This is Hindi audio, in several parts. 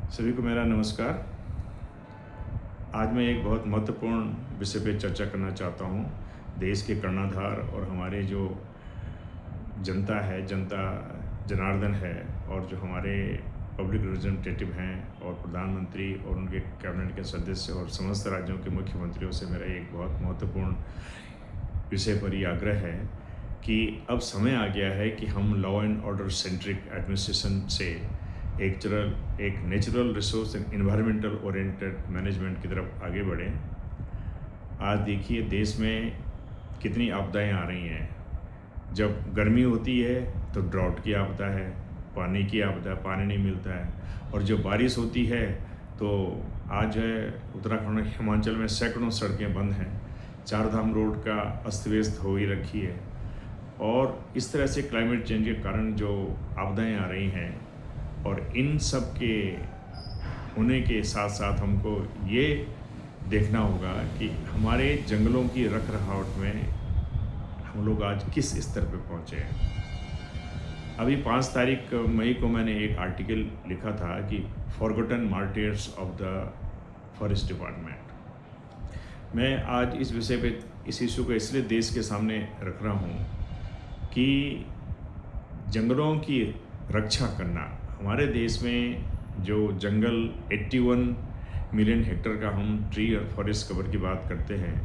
सभी को मेरा नमस्कार। आज मैं एक बहुत महत्वपूर्ण विषय पे चर्चा करना चाहता हूँ। देश के कर्णधार और हमारे जो जनता है, जनता जनार्दन है, और जो हमारे पब्लिक रिप्रेजेंटेटिव हैं और प्रधानमंत्री और उनके कैबिनेट के सदस्य और समस्त राज्यों के मुख्यमंत्रियों से मेरा एक बहुत महत्वपूर्ण विषय पर ये आग्रह है कि अब समय आ गया है कि हम law and order centric administration से एक natural resource and environmental oriented management की तरफ आगे बढ़ें। आज देखिए देश में कितनी आपदाएं आ रही हैं। जब गर्मी होती है तो ड्राउट की आपदा है, पानी की आपदा, पानी नहीं मिलता है। और जब बारिश होती है तो आज जो है उत्तराखंड हिमाचल में सैकड़ों सड़कें बंद हैं, चार धाम रोड का अस्त व्यस्त हो ही रखी है। और इस तरह से क्लाइमेट चेंज के कारण जो आपदाएं आ रही हैं, और इन सब के होने के साथ साथ हमको ये देखना होगा कि हमारे जंगलों की रख रखाव में हम लोग आज किस स्तर पे पहुँचे हैं। अभी 5 तारीख मई को मैंने एक आर्टिकल लिखा था कि forgotten martyrs of the forest department. मैं आज इस विषय पे इस इशू को इसलिए देश के सामने रख रहा हूँ कि जंगलों की रक्षा करना, हमारे देश में जो जंगल 81 मिलियन हेक्टेयर का हम ट्री और फॉरेस्ट कवर की बात करते हैं,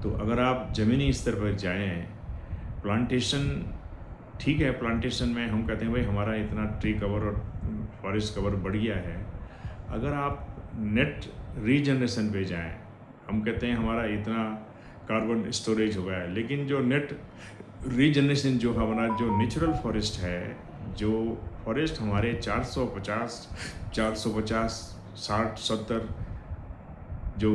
तो अगर आप ज़मीनी स्तर पर जाएं, प्लांटेशन ठीक है, प्लांटेशन में हम कहते हैं भाई हमारा इतना ट्री कवर और फॉरेस्ट कवर बढ़ गया है। अगर आप नेट रीजनरेशन पे जाएं, हम कहते हैं हमारा इतना कार्बन स्टोरेज हो गया है, लेकिन जो नेट रीजनरेशन जो हमारा जो नेचुरल फॉरेस्ट है, जो फॉरेस्ट हमारे 450 60 70 जो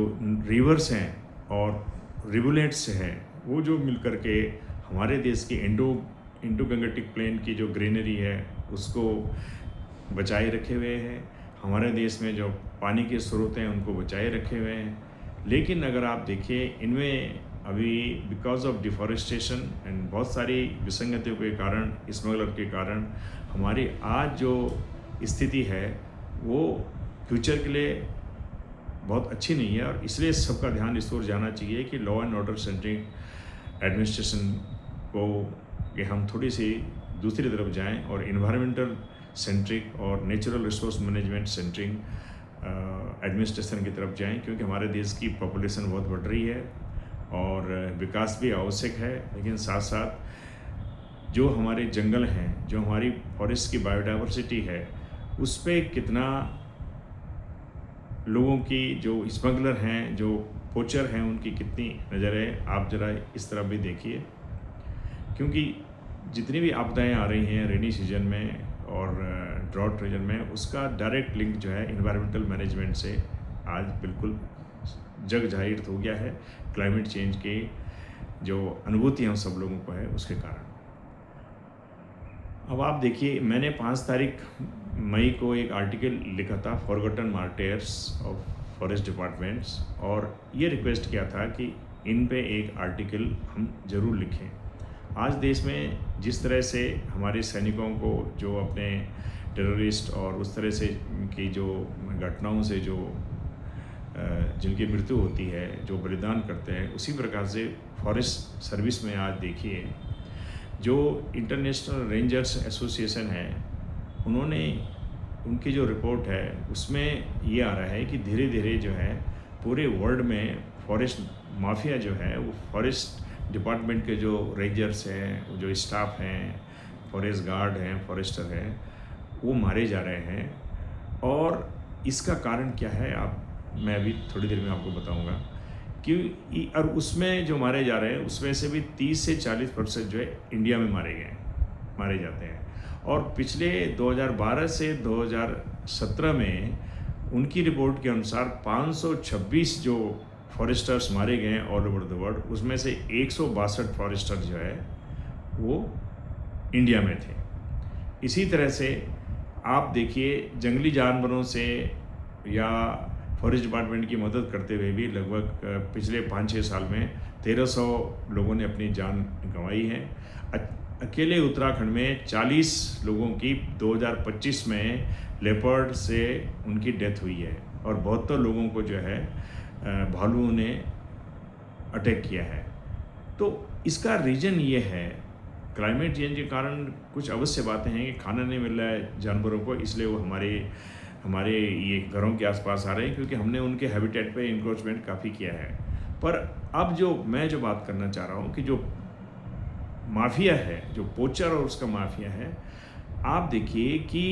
रिवर्स हैं और रिवुलेट्स हैं, वो जो मिलकर के हमारे देश की इंडो गंगेटिक प्लेन की जो ग्रीनरी है उसको बचाए रखे हुए हैं। हमारे देश में जो पानी के स्रोत हैं उनको बचाए रखे हुए हैं। लेकिन अगर आप देखिए इनमें अभी बिकॉज ऑफ डिफॉरेस्टेशन एंड बहुत सारी विसंगतियों के कारण, स्मगलर के कारण, हमारी आज जो स्थिति है वो फ्यूचर के लिए बहुत अच्छी नहीं है। और इसलिए सबका ध्यान इस ओर जाना चाहिए कि law and order centric administration को कि हम थोड़ी सी दूसरी तरफ जाएं और इन्वायरमेंटल सेंट्रिक और natural resource management centric administration की तरफ जाएं, क्योंकि हमारे देश की पॉपुलेशन बहुत बढ़ रही है और विकास भी आवश्यक है। लेकिन साथ साथ जो हमारे जंगल हैं, जो हमारी फॉरेस्ट की बायोडाइवर्सिटी है, उस पर कितना लोगों की, जो स्मगलर हैं, जो पोचर हैं, उनकी कितनी नज़र है, आप ज़रा इस तरफ भी देखिए। क्योंकि जितनी भी आपदाएं आ रही हैं रेनी सीजन में और ड्रॉट रीजन में, उसका डायरेक्ट लिंक जो है इन्वायरमेंटल मैनेजमेंट से आज बिल्कुल जग जाहिर हो गया है। क्लाइमेट चेंज की जो अनुभूति हम सब लोगों को है उसके कारण। अब आप देखिए, मैंने 5 तारीख मई को एक आर्टिकल लिखा था forgotten martyrs of forest departments, और ये रिक्वेस्ट किया था कि इन पे एक आर्टिकल हम ज़रूर लिखें। आज देश में जिस तरह से हमारे सैनिकों को जो अपने टेररिस्ट और उस तरह से की जो घटनाओं से जो जिनकी मृत्यु होती है, जो बलिदान करते हैं, उसी प्रकार से फॉरेस्ट सर्विस में आज देखिए जो इंटरनेशनल रेंजर्स एसोसिएशन है, उन्होंने उनकी जो रिपोर्ट है उसमें ये आ रहा है कि धीरे धीरे जो है पूरे वर्ल्ड में फॉरेस्ट माफिया जो है, वो फॉरेस्ट डिपार्टमेंट के जो रेंजर्स हैं, जो स्टाफ हैं, फॉरेस्ट गार्ड हैं, फॉरेस्टर हैं, वो मारे जा रहे हैं। और इसका कारण क्या है, मैं अभी थोड़ी देर में आपको बताऊंगा कि और उसमें जो मारे जा रहे हैं उसमें से भी 30 से 40% जो है इंडिया में मारे जाते हैं। और पिछले 2012 से 2017 में उनकी रिपोर्ट के अनुसार 526 जो फॉरेस्टर्स मारे गए हैं ऑल ओवर द वर्ल्ड, उसमें से 162 फॉरेस्टर जो है वो इंडिया में थे। इसी तरह से आप देखिए जंगली जानवरों से या फॉरेस्ट डिपार्टमेंट की मदद करते हुए भी लगभग पिछले 5-6 साल में 1300 लोगों ने अपनी जान गंवाई है। अकेले उत्तराखंड में 40 लोगों की 2025 में लेपर्ड से उनकी डेथ हुई है और 72 लोगों को जो है भालुओं ने अटैक किया है। तो इसका रीज़न ये है, क्लाइमेट चेंज के कारण कुछ अवश्य बातें हैं कि खाना नहीं मिल रहा है जानवरों को, इसलिए वो हमारे ये घरों के आसपास आ रहे हैं, क्योंकि हमने उनके हैबिटेट पे इंक्रोचमेंट काफ़ी किया है। पर अब मैं जो बात करना चाह रहा हूँ कि जो माफिया है, जो पोचर और उसका माफिया है, आप देखिए कि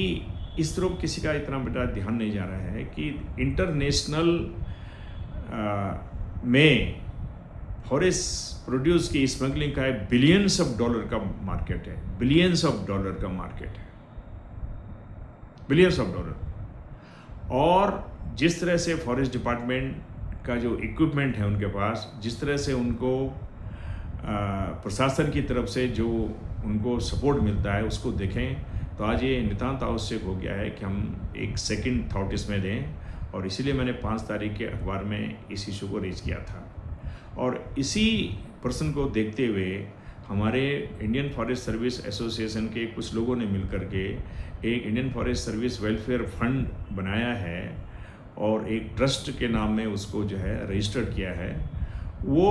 इस तरफ किसी का इतना बड़ा ध्यान नहीं जा रहा है कि इंटरनेशनल में फॉरेस्ट प्रोड्यूस की स्मगलिंग का बिलियंस ऑफ डॉलर का मार्केट है, बिलियंस ऑफ डॉलर का मार्केट है, बिलियंस ऑफ डॉलर। और जिस तरह से फॉरेस्ट डिपार्टमेंट का जो इक्विपमेंट है उनके पास, जिस तरह से उनको प्रशासन की तरफ से जो उनको सपोर्ट मिलता है, उसको देखें तो आज ये नितांत आवश्यक हो गया है कि हम एक सेकंड थॉट इसमें दें। और इसीलिए मैंने 5 तारीख के अखबार में इस इशू को रेज किया था। और इसी प्रश्न को देखते हुए हमारे इंडियन फॉरेस्ट सर्विस एसोसिएशन के कुछ लोगों ने मिलकर के एक Indian forest service welfare fund बनाया है और एक ट्रस्ट के नाम में उसको जो है रजिस्टर्ड किया है। वो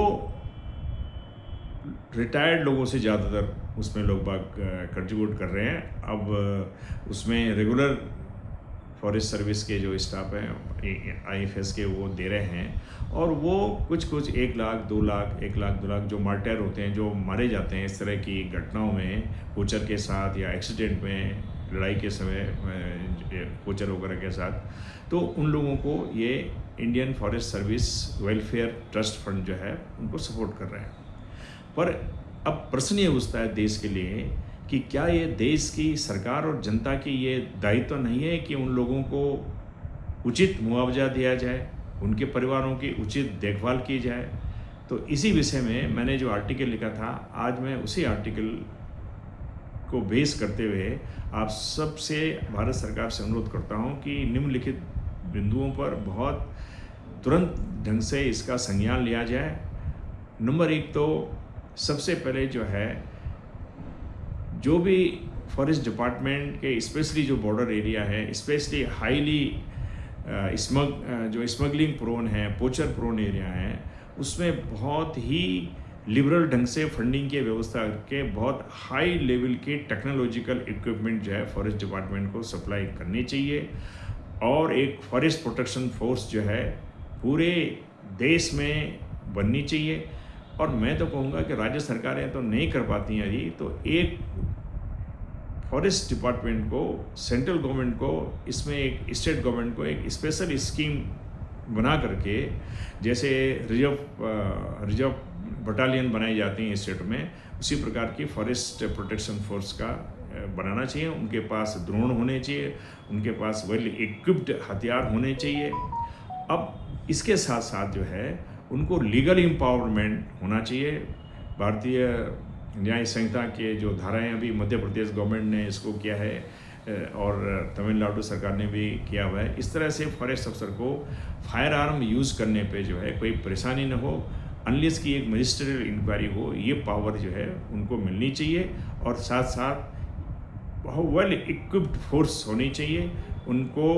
रिटायर्ड लोगों से ज़्यादातर उसमें लोग बाग कंट्रीब्यूट कर रहे हैं। अब उसमें रेगुलर फॉरेस्ट सर्विस के जो स्टाफ हैं आईएफएस के, वो दे रहे हैं। और वो कुछ 1 लाख 2 लाख 1 लाख 2 लाख जो मार्टर होते हैं, जो मारे जाते हैं इस तरह की घटनाओं में पोचर के साथ या एक्सीडेंट में, लड़ाई के समय पोचर वगैरह के साथ, तो उन लोगों को ये Indian forest service welfare trust fund जो है उनको सपोर्ट कर रहे हैं। पर अब प्रश्न ये उठता है देश के लिए कि क्या ये देश की सरकार और जनता की ये दायित्व नहीं है कि उन लोगों को उचित मुआवजा दिया जाए, उनके परिवारों की उचित देखभाल की जाए। तो इसी विषय में मैंने जो आर्टिकल लिखा था, आज मैं उसी आर्टिकल को बेस करते हुए आप सबसे भारत सरकार से अनुरोध करता हूं कि निम्नलिखित बिंदुओं पर बहुत तुरंत ढंग से इसका संज्ञान लिया जाए। नंबर 1 तो सबसे पहले जो है, जो भी फॉरेस्ट डिपार्टमेंट के स्पेशली जो बॉर्डर एरिया है, स्पेशली हाईली जो स्मगलिंग प्रोन है, पोचर प्रोन एरिया है, उसमें बहुत ही लिबरल ढंग से फंडिंग की व्यवस्था करके बहुत हाई लेवल के टेक्नोलॉजिकल इक्विपमेंट जो है फॉरेस्ट डिपार्टमेंट को सप्लाई करनी चाहिए। और एक फॉरेस्ट प्रोटेक्शन फोर्स जो है पूरे देश में बननी चाहिए। और मैं तो कहूँगा कि राज्य सरकारें तो नहीं कर पाती हैं अभी, तो एक फॉरेस्ट डिपार्टमेंट को, सेंट्रल गवर्नमेंट को, इसमें एक स्टेट गवर्नमेंट को एक स्पेशल स्कीम बना करके, जैसे रिजर्व बटालियन बनाई जाती हैं स्टेट में, उसी प्रकार की फॉरेस्ट प्रोटेक्शन फोर्स का बनाना चाहिए। उनके पास ड्रोन होने चाहिए, उनके पास वेल इक्विप्ड हथियार होने चाहिए। अब इसके साथ साथ जो है उनको लीगल एम्पावरमेंट होना चाहिए। भारतीय न्याय संहिता के जो धाराएं अभी मध्य प्रदेश गवर्नमेंट ने इसको किया है और तमिलनाडु सरकार ने भी किया हुआ है। इस तरह से फॉरेस्ट अफसर को फायर आर्म यूज़ करने पे जो है कोई परेशानी न हो, अनलेस की एक मजिस्ट्रेट इंक्वायरी हो, ये पावर जो है उनको मिलनी चाहिए। और साथ साथ बहुत वेल इक्विप्ड फोर्स होनी चाहिए, उनको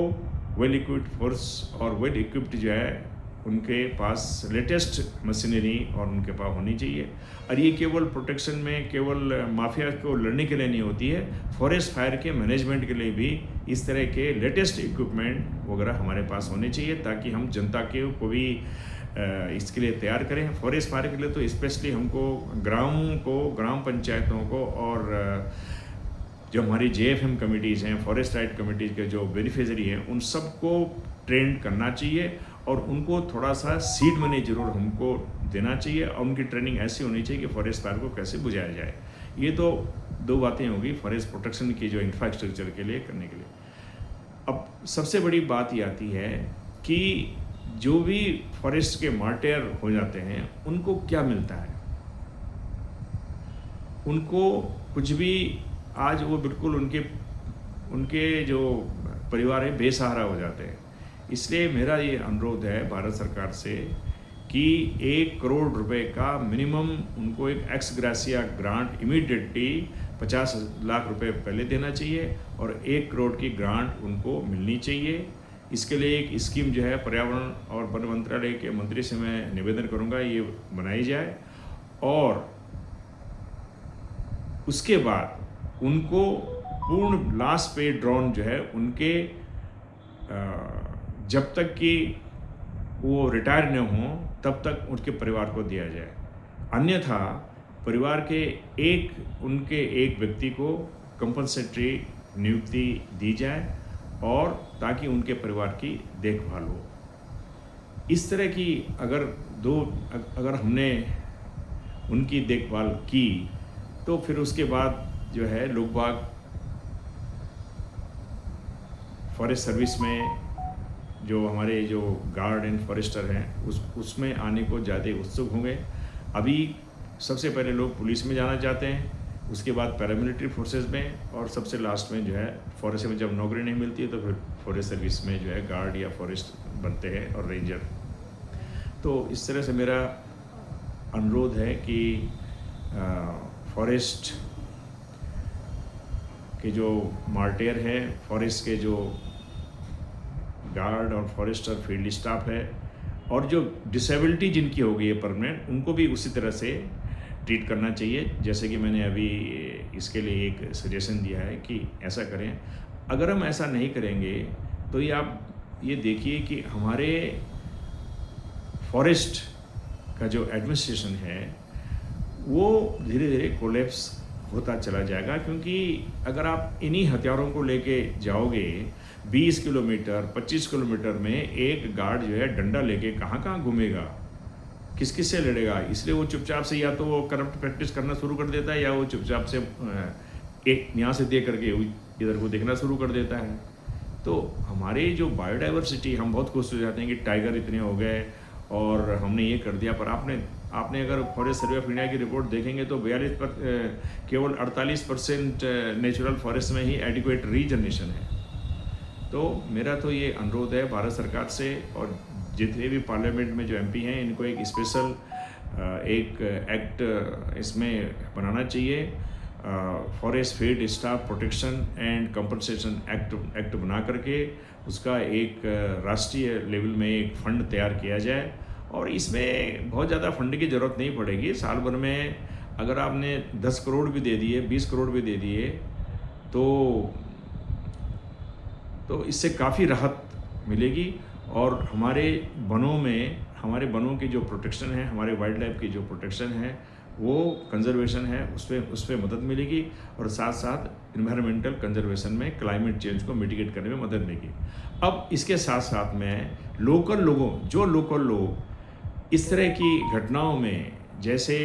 वेल इक्विप्ड फोर्स और वेल इक्विप्ड जो है उनके पास लेटेस्ट मशीनरी और उनके पास होनी चाहिए। और ये केवल प्रोटेक्शन में, केवल माफिया को लड़ने के लिए नहीं होती है, फॉरेस्ट फायर के मैनेजमेंट के लिए भी इस तरह के लेटेस्ट इक्विपमेंट वगैरह हमारे पास होने चाहिए, ताकि हम जनता के को भी इसके लिए तैयार करें। फॉरेस्ट फायर के लिए तो स्पेशली हमको ग्राम पंचायतों को और जो हमारी JFM कमिटीज़ हैं, फॉरेस्ट राइट कमिटीज़ के जो बेनिफिशरी हैं, उन सबको ट्रेंड करना चाहिए और उनको थोड़ा सा सीड मनी जरूर हमको देना चाहिए। और उनकी ट्रेनिंग ऐसी होनी चाहिए कि फॉरेस्ट फायर को कैसे बुझाया जाए। ये तो 2 बातें होगी फॉरेस्ट प्रोटेक्शन की जो इंफ्रास्ट्रक्चर के लिए करने के लिए। अब सबसे बड़ी बात ये आती है कि जो भी फॉरेस्ट के मार्टेयर हो जाते हैं उनको क्या मिलता है। उनको कुछ भी, आज वो बिल्कुल उनके जो परिवार है बेसहारा हो जाते हैं। इसलिए मेरा ये अनुरोध है भारत सरकार से कि 1 करोड़ रुपए का मिनिमम उनको एक x gratia grant immediately 50 lakh रुपए पहले देना चाहिए और 1 करोड़ की ग्रांट उनको मिलनी चाहिए। इसके लिए एक स्कीम जो है पर्यावरण और वन मंत्रालय के मंत्री से मैं निवेदन करूंगा ये बनाई जाए, और उसके बाद उनको पूर्ण लास्ट पे ड्रॉन जो है उनके जब तक कि वो रिटायर न हों तब तक उनके परिवार को दिया जाए। अन्यथा परिवार के उनके एक व्यक्ति को कंपलसरी नियुक्ति दी जाए और ताकि उनके परिवार की देखभाल हो। इस तरह की अगर हमने उनकी देखभाल की तो फिर उसके बाद जो है लोग बाग फॉरेस्ट सर्विस में जो हमारे जो गार्ड एंड फॉरेस्टर हैं उसमें आने को ज़्यादा उत्सुक होंगे। अभी सबसे पहले लोग पुलिस में जाना चाहते हैं, उसके बाद पैरामिलिट्री फोर्सेस में, और सबसे लास्ट में जो है फॉरेस्ट में जब नौकरी नहीं मिलती है तो फिर फॉरेस्ट सर्विस में जो है गार्ड या फॉरेस्ट बनते हैं और रेंजर। तो इस तरह से मेरा अनुरोध है कि फॉरेस्ट के जो मार्टेयर हैं, फॉरेस्ट के जो गार्ड और फॉरेस्टर फील्ड स्टाफ है, और जो डिसेबिलिटी जिनकी हो गई है परमानेंट, उनको भी उसी तरह से ट्रीट करना चाहिए। जैसे कि मैंने अभी इसके लिए एक सजेशन दिया है कि ऐसा करें। अगर हम ऐसा नहीं करेंगे तो ये आप ये देखिए कि हमारे फॉरेस्ट का जो एडमिनिस्ट्रेशन है वो धीरे धीरे कोलैप्स होता चला जाएगा, क्योंकि अगर आप इन्हीं हथियारों को लेके जाओगे 20 किलोमीटर 25 किलोमीटर में, एक गार्ड जो है डंडा लेके कहाँ घूमेगा, किस किस से लड़ेगा। इसलिए वो चुपचाप से या तो वो करप्ट प्रैक्टिस करना शुरू कर देता है या वो चुपचाप से एक यहाँ से दे करके इधर को देखना शुरू कर देता है। तो हमारे जो बायोडाइवर्सिटी, हम बहुत खुश हो जाते हैं कि टाइगर इतने हो गए और हमने ये कर दिया, पर आपने अगर फॉरेस्ट सर्वे ऑफ इंडिया की रिपोर्ट देखेंगे तो केवल 48% नेचुरल फॉरेस्ट में ही एडिक्वेट रीजनरेशन है। तो मेरा तो ये अनुरोध है भारत सरकार से और जितने भी पार्लियामेंट में जो एमपी हैं इनको एक स्पेशल एक एक्ट इसमें बनाना चाहिए, forest field staff protection and compensation act बना करके उसका एक राष्ट्रीय लेवल में एक फंड तैयार किया जाए। और इसमें बहुत ज़्यादा फंड की ज़रूरत नहीं पड़ेगी। साल भर में अगर आपने 10 करोड़ भी दे दिए, 20 करोड़ भी दे दिए तो इससे काफ़ी राहत मिलेगी। और हमारे बनों की जो प्रोटेक्शन है, हमारे वाइल्ड लाइफ की जो प्रोटेक्शन है, वो कंजर्वेशन है, उस पर मदद मिलेगी। और साथ साथ इन्वायरमेंटल कंजर्वेशन में क्लाइमेट चेंज को मिटिगेट करने में मदद मिलेगी। अब इसके साथ साथ में लोकल लोग इस तरह की घटनाओं में, जैसे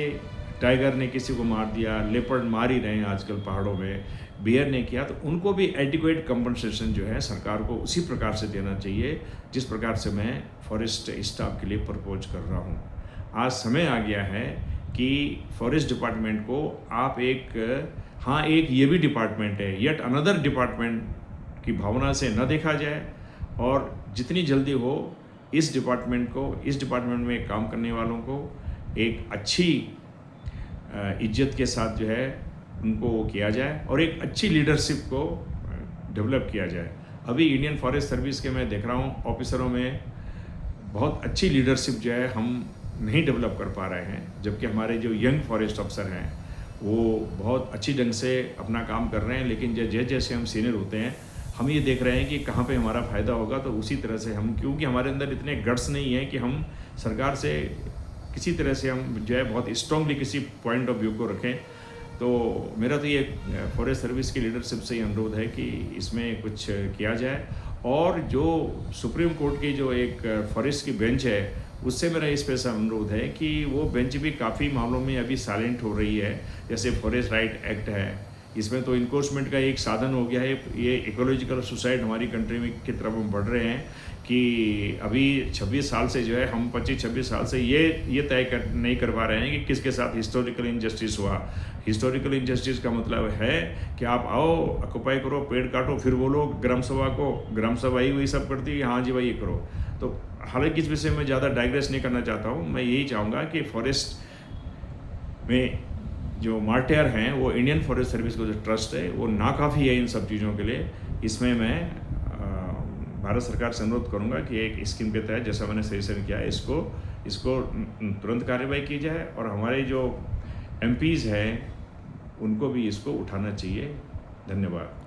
टाइगर ने किसी को मार दिया, लेपर्ड मार ही रहे हैं आजकल पहाड़ों में, बियर ने किया, तो उनको भी एडिक्वेट कंपनसेशन जो है सरकार को उसी प्रकार से देना चाहिए जिस प्रकार से मैं फॉरेस्ट स्टाफ के लिए प्रपोज कर रहा हूँ। आज समय आ गया है कि फॉरेस्ट डिपार्टमेंट को आप एक ये भी डिपार्टमेंट है, येट अनदर डिपार्टमेंट की भावना से न देखा जाए, और जितनी जल्दी हो इस डिपार्टमेंट में काम करने वालों को एक अच्छी इज्जत के साथ जो है उनको वो किया जाए और एक अच्छी लीडरशिप को डेवलप किया जाए। अभी इंडियन फॉरेस्ट सर्विस के मैं देख रहा हूँ ऑफिसरों में बहुत अच्छी लीडरशिप जो है हम नहीं डेवलप कर पा रहे हैं, जबकि हमारे जो यंग फॉरेस्ट अफसर हैं वो बहुत अच्छी ढंग से अपना काम कर रहे हैं। लेकिन जैसे हम सीनियर होते हैं हम ये देख रहे हैं कि कहाँ पे हमारा फ़ायदा होगा, तो उसी तरह से हम, क्योंकि हमारे अंदर इतने गट्स नहीं है कि हम सरकार से किसी तरह से हम जो है बहुत स्ट्रांगली किसी पॉइंट ऑफ व्यू को रखें। तो मेरा तो ये फॉरेस्ट सर्विस की लीडरशिप से ही अनुरोध है कि इसमें कुछ किया जाए। और जो सुप्रीम कोर्ट की जो एक फॉरेस्ट की बेंच है उससे मेरा इस स्पेशल अनुरोध है कि वो बेंच भी काफ़ी मामलों में अभी साइलेंट हो रही है। जैसे फॉरेस्ट राइट एक्ट है, इसमें तो इन्फोर्समेंट का एक साधन हो गया है। ये इकोलॉजिकल सुसाइड हमारी कंट्री में की तरफ हम बढ़ रहे हैं कि अभी 26 साल से जो है हम 25-26 साल से ये तय नहीं कर पा रहे हैं कि किसके साथ हिस्टोरिकल इंजस्टिस हुआ। हिस्टोरिकल इंजस्टिस का मतलब है कि आप आओ, ऑक्युपाई करो, पेड़ काटो, फिर बोलो ग्राम सभा ही वही सब करती है, हाँ जी भाई ये करो। तो हालांकि इस विषय में ज़्यादा डाइग्रेस नहीं करना चाहता हूँ। मैं यही चाहूँगा कि फॉरेस्ट में जो मार्टियर हैं वो इंडियन फॉरेस्ट सर्विस का जो ट्रस्ट है वो नाकाफ़ी है इन सब चीज़ों के लिए। इसमें मैं भारत सरकार से अनुरोध करूंगा कि एक स्कीम के तहत जैसा मैंने सजेशन किया है इसको तुरंत कार्रवाई की जाए और हमारे जो एमपीज़ हैं उनको भी इसको उठाना चाहिए। धन्यवाद।